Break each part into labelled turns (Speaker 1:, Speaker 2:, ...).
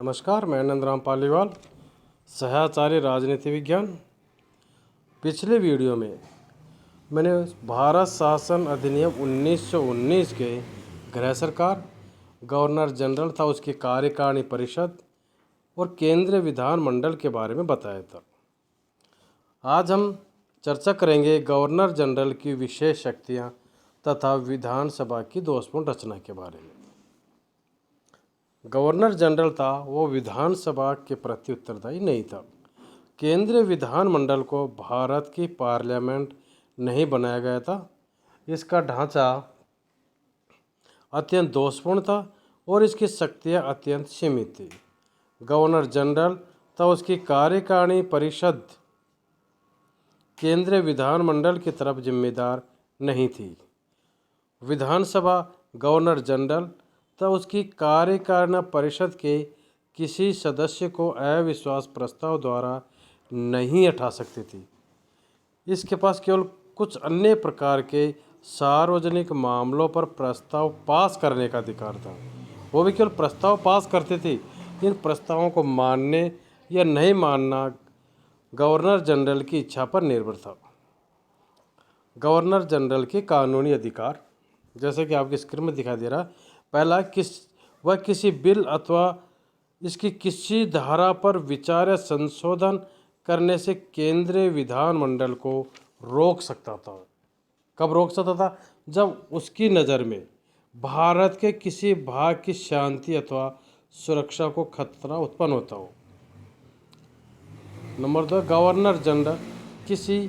Speaker 1: नमस्कार, मैं नंदराम पालीवाल, सहआचार्य राजनीति विज्ञान। पिछले वीडियो में मैंने भारत शासन अधिनियम 1919 के गृह सरकार, गवर्नर जनरल था, उसकी कार्यकारिणी परिषद और केंद्रीय विधानमंडल के बारे में बताया था। आज हम चर्चा करेंगे गवर्नर जनरल की विशेष शक्तियाँ तथा विधानसभा की दोषपूर्ण रचना के बारे में। गवर्नर जनरल था वो विधानसभा के प्रति उत्तरदायी नहीं था। केंद्रीय विधानमंडल को भारत की पार्लियामेंट नहीं बनाया गया था। इसका ढांचा अत्यंत दोषपूर्ण था और इसकी शक्तियाँ अत्यंत सीमित थी। गवर्नर जनरल तथा उसकी कार्यकारिणी परिषद केंद्रीय विधानमंडल की तरफ जिम्मेदार नहीं थी। विधानसभा गवर्नर जनरल तथा उसकी कार्यकारिणी परिषद के किसी सदस्य को अविश्वास प्रस्ताव द्वारा नहीं हटा सकती थी। इसके पास केवल कुछ अन्य प्रकार के सार्वजनिक मामलों पर प्रस्ताव पास करने का अधिकार था। वो भी केवल प्रस्ताव पास करते थे। इन प्रस्तावों को मानने या नहीं मानना गवर्नर जनरल की इच्छा पर निर्भर था। गवर्नर जनरल के कानूनी अधिकार, जैसे कि आपकी स्क्रीन में दिखाई दे रहा, पहला वह किसी बिल अथवा इसकी किसी धारा पर विचार या संशोधन करने से केंद्रीय विधानमंडल को रोक सकता था। कब रोक सकता था? जब उसकी नज़र में भारत के किसी भाग की शांति अथवा सुरक्षा को खतरा उत्पन्न होता हो। नंबर 2, गवर्नर जनरल किसी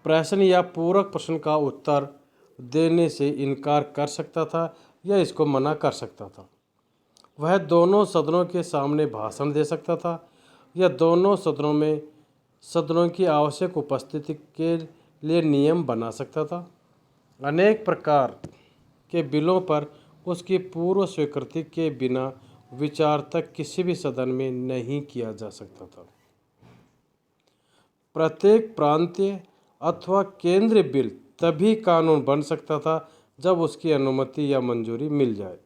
Speaker 1: प्रश्न या पूरक प्रश्न का उत्तर देने से इनकार कर सकता था या इसको मना कर सकता था। वह दोनों सदनों के सामने भाषण दे सकता था या दोनों सदनों की आवश्यक उपस्थिति के लिए नियम बना सकता था। अनेक प्रकार के बिलों पर उसकी पूर्व स्वीकृति के बिना विचार तक किसी भी सदन में नहीं किया जा सकता था। प्रत्येक प्रांतीय अथवा केंद्रीय बिल तभी कानून बन सकता था जब उसकी अनुमति या मंजूरी मिल जाए।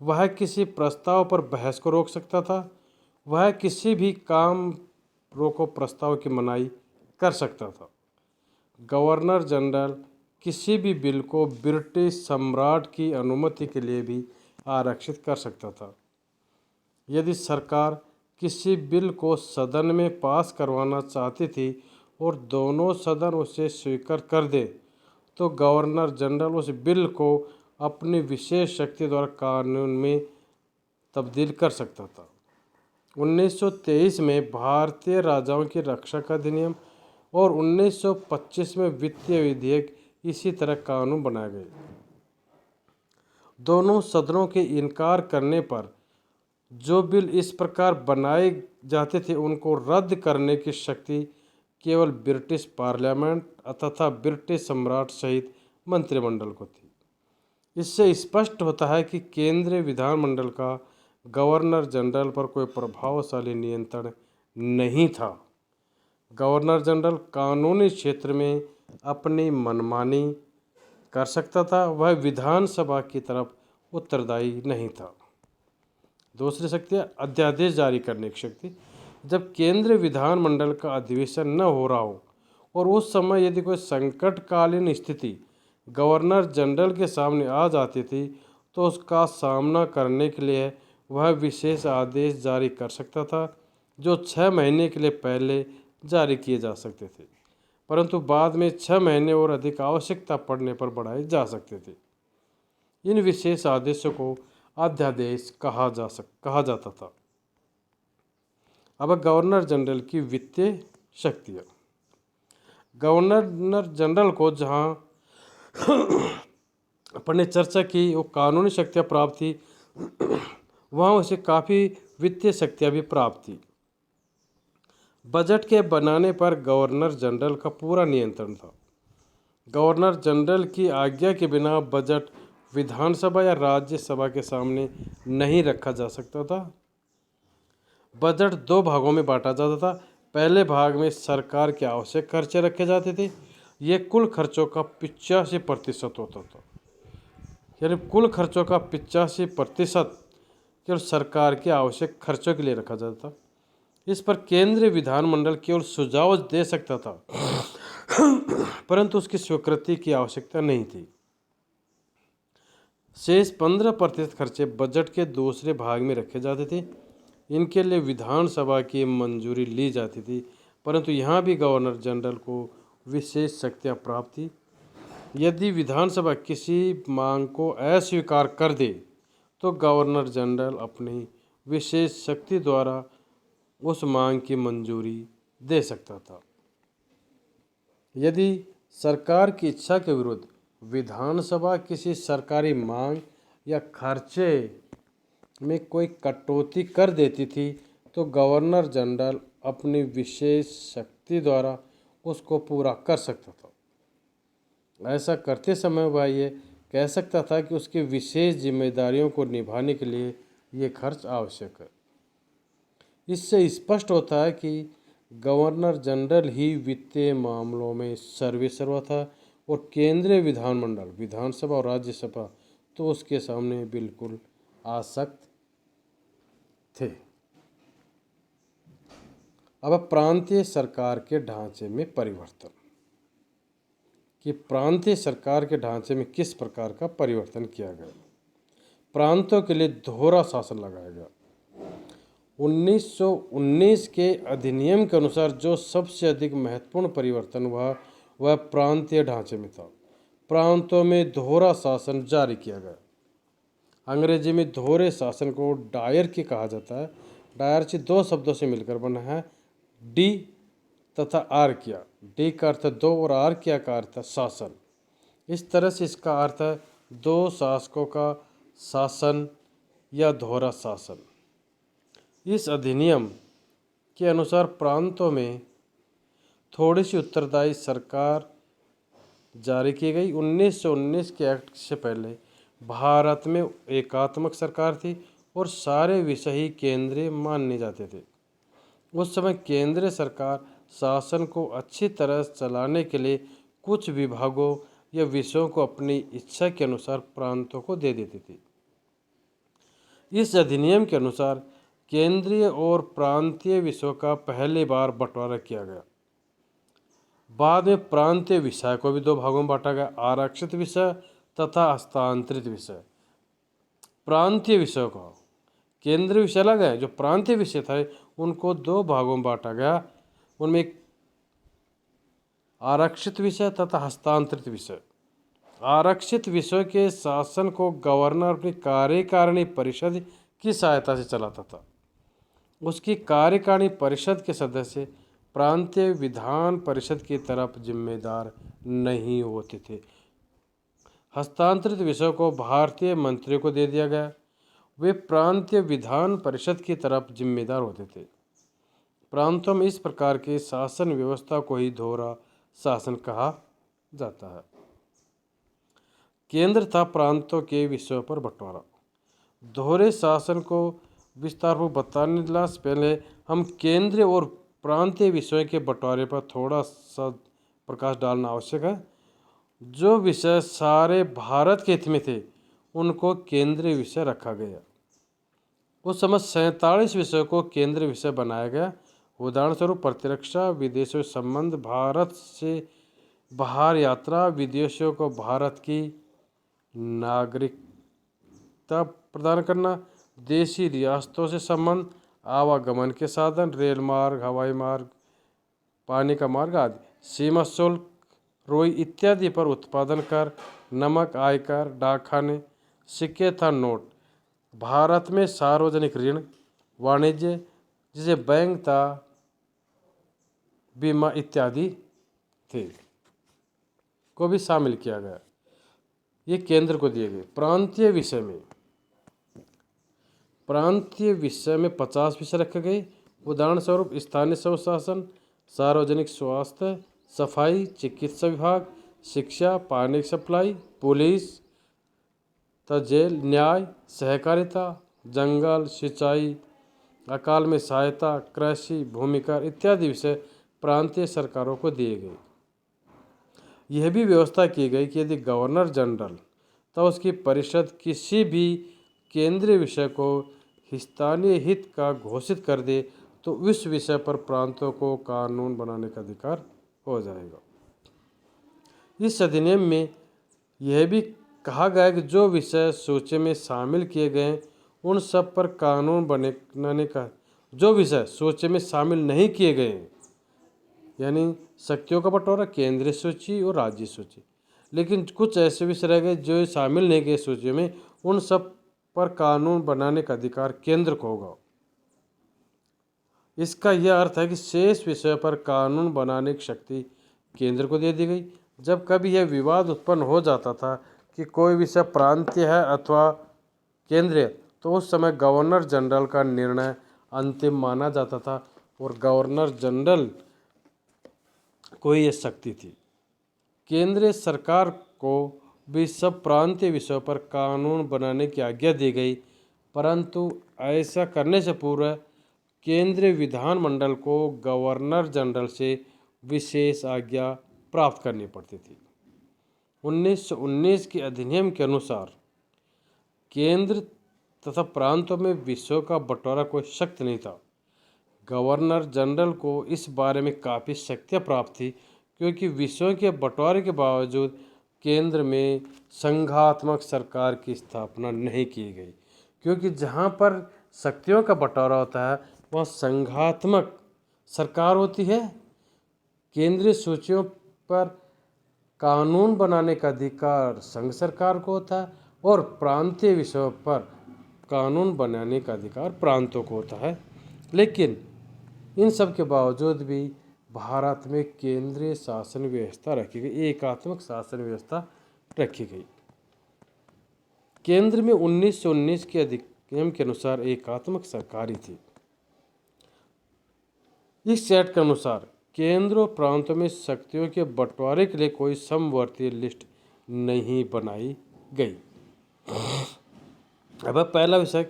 Speaker 1: वह किसी प्रस्ताव पर बहस को रोक सकता था। वह किसी भी काम रोको प्रस्ताव की मनाही कर सकता था। गवर्नर जनरल किसी भी बिल को ब्रिटिश सम्राट की अनुमति के लिए भी आरक्षित कर सकता था। यदि सरकार किसी बिल को सदन में पास करवाना चाहती थी और दोनों सदन उसे स्वीकार कर दे तो गवर्नर जनरल उस बिल को अपनी विशेष शक्ति द्वारा कानून में तब्दील कर सकता था। 1923 में भारतीय राजाओं की रक्षक अधिनियम और 1925 में वित्तीय विधेयक इसी तरह कानून बनाए गए। दोनों सदनों के इनकार करने पर जो बिल इस प्रकार बनाए जाते थे उनको रद्द करने की शक्ति केवल ब्रिटिश पार्लियामेंट तथा ब्रिटिश सम्राट सहित मंत्रिमंडल को थी। इससे स्पष्ट होता है कि केंद्रीय विधानमंडल का गवर्नर जनरल पर कोई प्रभावशाली नियंत्रण नहीं था। गवर्नर जनरल कानूनी क्षेत्र में अपनी मनमानी कर सकता था। वह विधानसभा की तरफ उत्तरदायी नहीं था। दूसरी शक्ति, अध्यादेश जारी करने की शक्ति। जब केंद्रीय विधानमंडल का अधिवेशन न हो रहा हो और उस समय यदि कोई संकटकालीन स्थिति गवर्नर जनरल के सामने आ जाती थी तो उसका सामना करने के लिए वह विशेष आदेश जारी कर सकता था जो 6 महीने के लिए पहले जारी किए जा सकते थे, परंतु बाद में 6 महीने और अधिक आवश्यकता पड़ने पर बढ़ाए जा सकते थे। इन विशेष आदेशों को अध्यादेश कहा जाता था। अब गवर्नर जनरल की वित्तीय शक्तियाँ। गवर्नर जनरल को जहाँ अपन ने चर्चा की वो कानूनी शक्तियाँ प्राप्त थी, वहाँ उसे काफ़ी वित्तीय शक्तियाँ भी प्राप्त थी। बजट के बनाने पर गवर्नर जनरल का पूरा नियंत्रण था। गवर्नर जनरल की आज्ञा के बिना बजट विधानसभा या राज्यसभा के सामने नहीं रखा जा सकता था। बजट 2 भागों में बांटा जाता था। पहले भाग में सरकार के आवश्यक खर्चे रखे जाते थे। ये कुल खर्चों का 85% होता था। यानी कुल खर्चों का 85% केवल सरकार के आवश्यक खर्चों के लिए रखा जाता था। इस पर केंद्रीय विधानमंडल केवल सुझाव दे सकता था, परंतु उसकी स्वीकृति की आवश्यकता नहीं थी। शेष 15% खर्चे बजट के दूसरे भाग में रखे जाते थे। इनके लिए विधानसभा की मंजूरी ली जाती थी, परंतु यहाँ भी गवर्नर जनरल को विशेष शक्तियाँ प्राप्त थी। यदि विधानसभा किसी मांग को अस्वीकार कर दे तो गवर्नर जनरल अपनी विशेष शक्ति द्वारा उस मांग की मंजूरी दे सकता था। यदि सरकार की इच्छा के विरुद्ध विधानसभा किसी सरकारी मांग या खर्चे में कोई कटौती कर देती थी तो गवर्नर जनरल अपनी विशेष शक्ति द्वारा उसको पूरा कर सकता था। ऐसा करते समय वह ये कह सकता था कि उसकी विशेष जिम्मेदारियों को निभाने के लिए ये खर्च आवश्यक है। इससे स्पष्ट होता है कि गवर्नर जनरल ही वित्तीय मामलों में सर्वेसर्वा था और केंद्रीय विधानमंडल, विधानसभा और राज्यसभा तो उसके सामने बिल्कुल आसक्त थे। अब प्रांतीय सरकार के ढांचे में परिवर्तन, कि प्रांतीय सरकार के ढांचे में किस प्रकार का परिवर्तन किया गया। प्रांतों के लिए दोहरा शासन लगाया गया। 1919 के अधिनियम के अनुसार जो सबसे अधिक महत्वपूर्ण परिवर्तन हुआ वह प्रांतीय ढांचे में था। प्रांतों में दोहरा शासन जारी किया गया। अंग्रेजी में दोहरे शासन को डायरकी कहा जाता है। डायरकी दो शब्दों से मिलकर बना है, डी तथा आर्किया। डी का अर्थ दो और आर्किया का अर्थ शासन। इस तरह से इसका अर्थ है दो शासकों का शासन या दोहरा शासन। इस अधिनियम के अनुसार प्रांतों में थोड़ी सी उत्तरदायी सरकार जारी की गई। 1919 के एक्ट से पहले भारत में एकात्मक सरकार थी और सारे विषय ही केंद्रीय माने जाते थे। उस समय केंद्रीय सरकार शासन को अच्छी तरह चलाने के लिए कुछ विभागों या विषयों को अपनी इच्छा के अनुसार प्रांतों को दे देती थी। इस अधिनियम के अनुसार केंद्रीय और प्रांतीय विषयों का पहली बार बंटवारा किया गया। बाद में प्रांतीय विषय को भी दो भागों में बांटा गया, आरक्षित विषय तथा हस्तांतरित विषय। प्रांतीय विषयों को केंद्रीय विषय अलग है, जो प्रांतीय विषय थे उनको दो भागों में बांटा गया। उनमें एक आरक्षित विषय तथा हस्तांतरित विषय। आरक्षित विषयों के शासन को गवर्नर अपनी कार्यकारिणी परिषद की सहायता से चलाता था। उसकी कार्यकारिणी परिषद के सदस्य प्रांतीय विधान परिषद की तरफ जिम्मेदार नहीं होते थे। हस्तांतरित विषयों को भारतीय मंत्रियों को दे दिया गया। वे प्रांतीय विधान परिषद की तरफ जिम्मेदार होते थे। प्रांतों में इस प्रकार की शासन व्यवस्था को ही दोहरा शासन कहा जाता है। केंद्र था प्रांतों के विषयों पर बंटवारा। दोहरे शासन को विस्तारपूर्वक बताने से पहले हम केंद्रीय और प्रांतीय विषयों के बंटवारे पर थोड़ा सा प्रकाश डालना आवश्यक है। जो विषय सारे भारत के हित में थे उनको केंद्रीय विषय रखा गया। उस समय 47 विषयों को केंद्रीय विषय बनाया गया। उदाहरण स्वरूप प्रतिरक्षा, विदेशों संबंध, भारत से बाहर यात्रा, विदेशियों को भारत की नागरिकता प्रदान करना, देशी रियासतों से संबंध, आवागमन के साधन, रेल मार्ग, हवाई मार्ग, पानी का मार्ग आदि, सीमा शुल्क, रोई इत्यादि पर उत्पादन कर, नमक, आयकर, डाकखाने, सिक्के तथा नोट, भारत में सार्वजनिक ऋण, वाणिज्य जिसे बैंक था, बीमा इत्यादि थे को भी शामिल किया गया। ये केंद्र को दिए गए। प्रांतीय विषय में 50 विषय रखे गए। उदाहरण स्वरूप स्थानीय स्वशासन, सार्वजनिक स्वास्थ्य, सफाई, चिकित्सा विभाग, शिक्षा, पानी की सप्लाई, पुलिस तथा जेल, न्याय, सहकारिता, जंगल, सिंचाई, अकाल में सहायता, कृषि, भूमिकर इत्यादि विषय प्रांतीय सरकारों को दिए गए। यह भी व्यवस्था की गई कि यदि गवर्नर जनरल तथा उसकी परिषद किसी भी केंद्रीय विषय को स्थानीय हित का घोषित कर दे तो उस विषय पर प्रांतों को कानून बनाने का अधिकार हो जाएगा। इस अधिनियम में यह भी कहा गया है कि जो विषय सूची में शामिल किए गए उन सब पर कानून बनाने का, जो विषय सूची में शामिल नहीं किए गए यानी शक्तियों का बंटवारा, केंद्रीय सूची और राज्य सूची, लेकिन कुछ ऐसे विषय रह गए जो शामिल नहीं गए सूची में, उन सब पर कानून बनाने का अधिकार केंद्र को होगा। इसका यह अर्थ है कि शेष विषयों पर कानून बनाने की शक्ति केंद्र को दे दी गई। जब कभी यह विवाद उत्पन्न हो जाता था कि कोई विषय प्रांतीय है अथवा केंद्रीय, तो उस समय गवर्नर जनरल का निर्णय अंतिम माना जाता था और गवर्नर जनरल को यह शक्ति थी। केंद्रीय सरकार को भी सब प्रांतीय विषयों पर कानून बनाने की आज्ञा दी गई, परंतु ऐसा करने से पूर्व केंद्रीय विधानमंडल को गवर्नर जनरल से विशेष आज्ञा प्राप्त करनी पड़ती थी। 1919 के अधिनियम के अनुसार केंद्र तथा प्रांतों में विषयों का बंटवारा कोई शक्ति नहीं था। गवर्नर जनरल को इस बारे में काफ़ी शक्तियाँ प्राप्त थी, क्योंकि विषयों के बंटवारे के बावजूद केंद्र में संघात्मक सरकार की स्थापना नहीं की गई, क्योंकि जहाँ पर शक्तियों का बंटवारा होता है वहाँ संघात्मक सरकार होती है। केंद्रीय सूचियों पर कानून बनाने का अधिकार संघ सरकार को होता है और प्रांतीय विषयों पर कानून बनाने का अधिकार प्रांतों को होता है। लेकिन इन सब के बावजूद भी भारत में केंद्रीय शासन व्यवस्था रखी गई, एकात्मक शासन व्यवस्था रखी गई। केंद्र में 1919 के अधिनियम के अनुसार एकात्मक सरकारी थी। इस एक्ट के अनुसार केंद्र और प्रांतों में शक्तियों के बंटवारे के लिए कोई समवर्ती लिस्ट नहीं बनाई गई। अब पहला विषय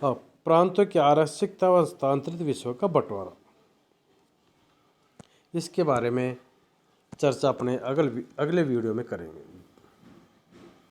Speaker 1: प्रांतों की आरक्षितता व हस्तांतरित विषयों का बंटवारा। इसके बारे में चर्चा अपने अगले वीडियो में करेंगे।